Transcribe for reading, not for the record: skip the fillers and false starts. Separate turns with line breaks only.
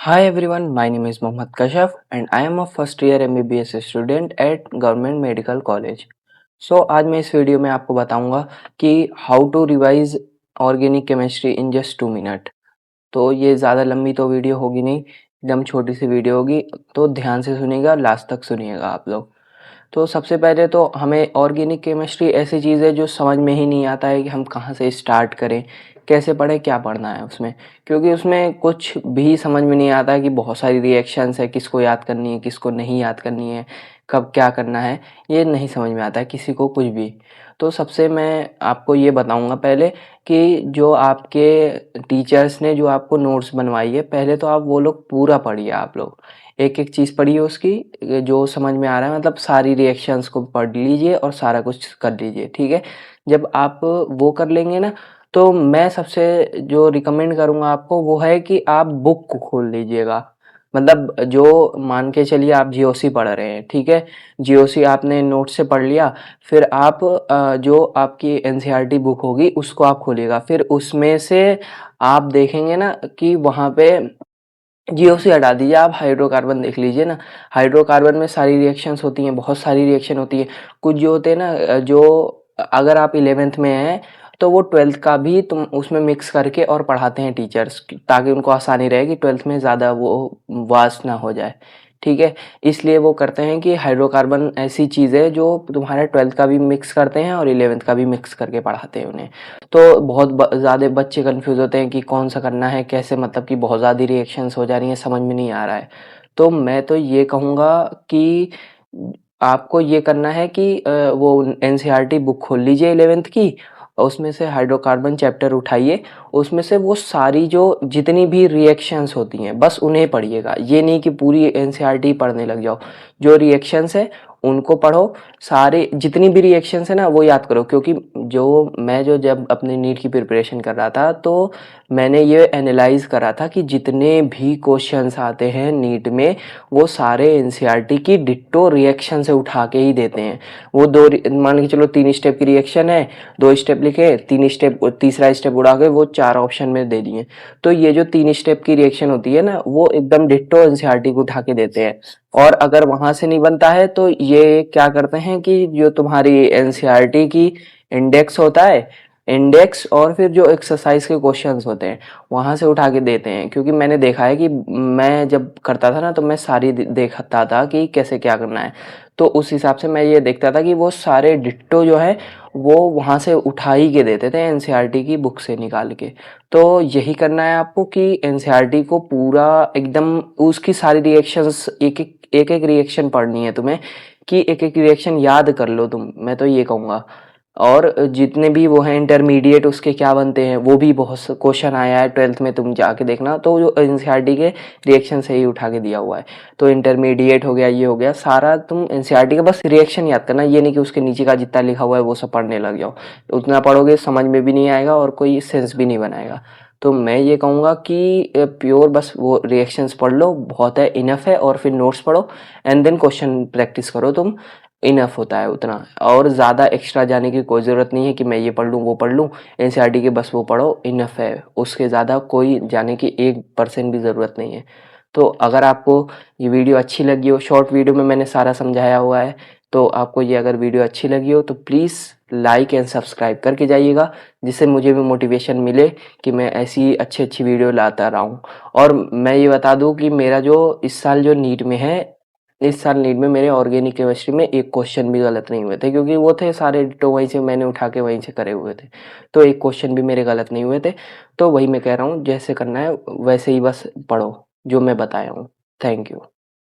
Hi everyone, my name is Mohammad Kashaf and I am a first year MBBS student at Government Medical College. आज मैं इस video में आपको बताऊंगा कि how to revise organic chemistry in just 2 minute. तो ये ज़्यादा लंबी तो वीडियो होगी नहीं, एकदम छोटी सी वीडियो होगी, तो ध्यान से सुनिएगा, लास्ट तक सुनिएगा आप लोग। तो सबसे पहले तो हमें ऑर्गेनिक केमिस्ट्री ऐसी चीज़ है जो समझ में ही नहीं आता है कि हम कहाँ से स्टार्ट करें, कैसे पढ़ें, क्या पढ़ना है उसमें। क्योंकि उसमें कुछ भी समझ में नहीं आता है कि बहुत सारी रिएक्शंस है, किसको याद करनी है, किसको नहीं याद करनी है, कब क्या करना है, ये नहीं समझ में आता है किसी को कुछ भी। तो सबसे मैं आपको ये बताऊंगा पहले कि जो आपके टीचर्स ने जो आपको नोट्स बनवाई है, पहले तो आप वो लोग पूरा पढ़िए। आप लोग एक एक चीज़ पढ़िए उसकी, जो समझ में आ रहा है, मतलब सारी रिएक्शंस को पढ़ लीजिए और सारा कुछ कर लीजिए, ठीक है। जब आप वो कर लेंगे ना, तो मैं सबसे जो रिकमेंड करूँगा आपको वो है कि आप बुक को खोल लीजिएगा। मतलब जो मान के चलिए आप जीओसी पढ़ रहे हैं, ठीक है। जीओसी आपने नोट से पढ़ लिया, फिर आप जो आपकी एनसीईआरटी बुक होगी उसको आप खोलिएगा। फिर उसमें से आप देखेंगे ना कि वहाँ पे जीओसी हटा दीजिए, आप हाइड्रोकार्बन देख लीजिए ना। हाइड्रोकार्बन में सारी रिएक्शंस होती हैं, बहुत सारी रिएक्शन होती है। कुछ जो होते हैं ना, जो अगर आप 11th में हैं तो वो 12th का भी तुम उसमें मिक्स करके और पढ़ाते हैं टीचर्स, ताकि उनको आसानी रहे कि 12th में ज़्यादा वो वास्ट ना हो जाए, ठीक है। इसलिए वो करते हैं कि हाइड्रोकार्बन ऐसी चीज़ है जो तुम्हारे 12th का भी मिक्स करते हैं और 11th का भी मिक्स करके पढ़ाते हैं उन्हें। तो बहुत ज़्यादा बच्चे कंफ्यूज होते हैं कि कौन सा करना है, कैसे, मतलब कि बहुत ज़्यादा रिएक्शंस हो जा रही हैं, समझ में नहीं आ रहा है। तो मैं तो ये कहूँगा कि आपको ये करना है कि वो एनसीईआरटी बुक खोल लीजिए 11th की, उसमें से हाइड्रोकार्बन चैप्टर उठाइए, उसमें से वो सारी जो जितनी भी रिएक्शंस होती हैं बस उन्हें पढ़िएगा। ये नहीं कि पूरी एनसीईआरटी पढ़ने लग जाओ। जो रिएक्शंस है उनको पढ़ो, सारे जितनी भी रिएक्शंस है ना वो याद करो। क्योंकि जो जब अपने नीट की प्रिपरेशन कर रहा था तो मैंने ये एनालाइज करा था कि जितने भी क्वेश्चंस आते हैं नीट में वो सारे एनसीईआरटी की डिट्टो रिएक्शन से उठा के ही देते हैं। वो मान के चलो 3 स्टेप की रिएक्शन है, 2 स्टेप लिखे, 3 स्टेप, तीसरा स्टेप उड़ा के वो 4 ऑप्शन में दे दिए। तो ये जो 3 स्टेप की रिएक्शन होती है ना, वो एकदम डिट्टो एनसीईआरटी को उठा के देते हैं। और अगर वहां से नहीं बनता है तो ये क्या करते हैं कि जो तुम्हारी एनसीईआरटी की इंडेक्स होता है, इंडेक्स और फिर जो एक्सरसाइज के क्वेश्चंस होते हैं वहां से उठा के देते हैं। क्योंकि मैंने देखा है कि मैं जब करता था ना तो मैं सारी देखता था कि कैसे क्या करना है। तो उस हिसाब से मैं ये देखता था कि वो सारे डिट्टो जो है वो वहां से उठा ही के देते थे एनसीईआरटी की बुक से निकाल के। तो यही करना है आपको कि एनसीईआरटी को पूरा एकदम उसकी सारी रिएक्शंस, एक एक रिएक्शन पढ़नी है तुम्हें, कि एक एक रिएक्शन याद कर लो तुम, मैं तो ये कहूँगा। और जितने भी वो हैं इंटरमीडिएट, उसके क्या बनते हैं वो भी बहुत क्वेश्चन आया है 12th में, तुम जाके देखना। तो जो एनसीईआरटी के रिएक्शन से ही उठा के दिया हुआ है। तो इंटरमीडिएट हो गया, ये हो गया सारा, तुम एनसीईआरटी का बस रिएक्शन याद करना। ये नहीं कि उसके नीचे का जितना लिखा हुआ है वो सब पढ़ने लग जाओ, उतना पढ़ोगे समझ में भी नहीं आएगा और कोई सेंस भी नहीं बनाएगा। तो मैं ये कहूँगा कि प्योर बस वो रिएक्शंस पढ़ लो, बहुत है, इनफ है। और फिर नोट्स पढ़ो एंड देन क्वेश्चन प्रैक्टिस करो तुम, इनफ होता है उतना। और ज़्यादा एक्स्ट्रा जाने की कोई ज़रूरत नहीं है कि मैं ये पढ़ लूँ वो पढ़ लूँ। एनसीईआरटी के बस वो पढ़ो, इनफ है, उसके ज़्यादा कोई जाने की 1% भी ज़रूरत नहीं है। तो अगर आपको ये वीडियो अच्छी लगी हो, शॉर्ट वीडियो में मैंने सारा समझाया हुआ है, तो आपको ये अगर वीडियो अच्छी लगी हो तो प्लीज़ लाइक एंड सब्सक्राइब करके जाइएगा, जिससे मुझे भी मोटिवेशन मिले कि मैं ऐसी अच्छी अच्छी वीडियो लाता रहूँ। और मैं ये बता दूँ कि मेरा जो इस साल जो नीट में है, इस साल नीट में मेरे ऑर्गेनिक केमिस्ट्री में एक क्वेश्चन भी गलत नहीं हुए थे, क्योंकि वो थे सारे डिट्टो वहीं से मैंने उठा के वहीं से करे हुए थे। तो एक क्वेश्चन भी मेरे गलत नहीं हुए थे। तो वही मैं कह रहा हूँ, जैसे करना है वैसे ही बस पढ़ो जो मैं बताया हूँ। Thank you.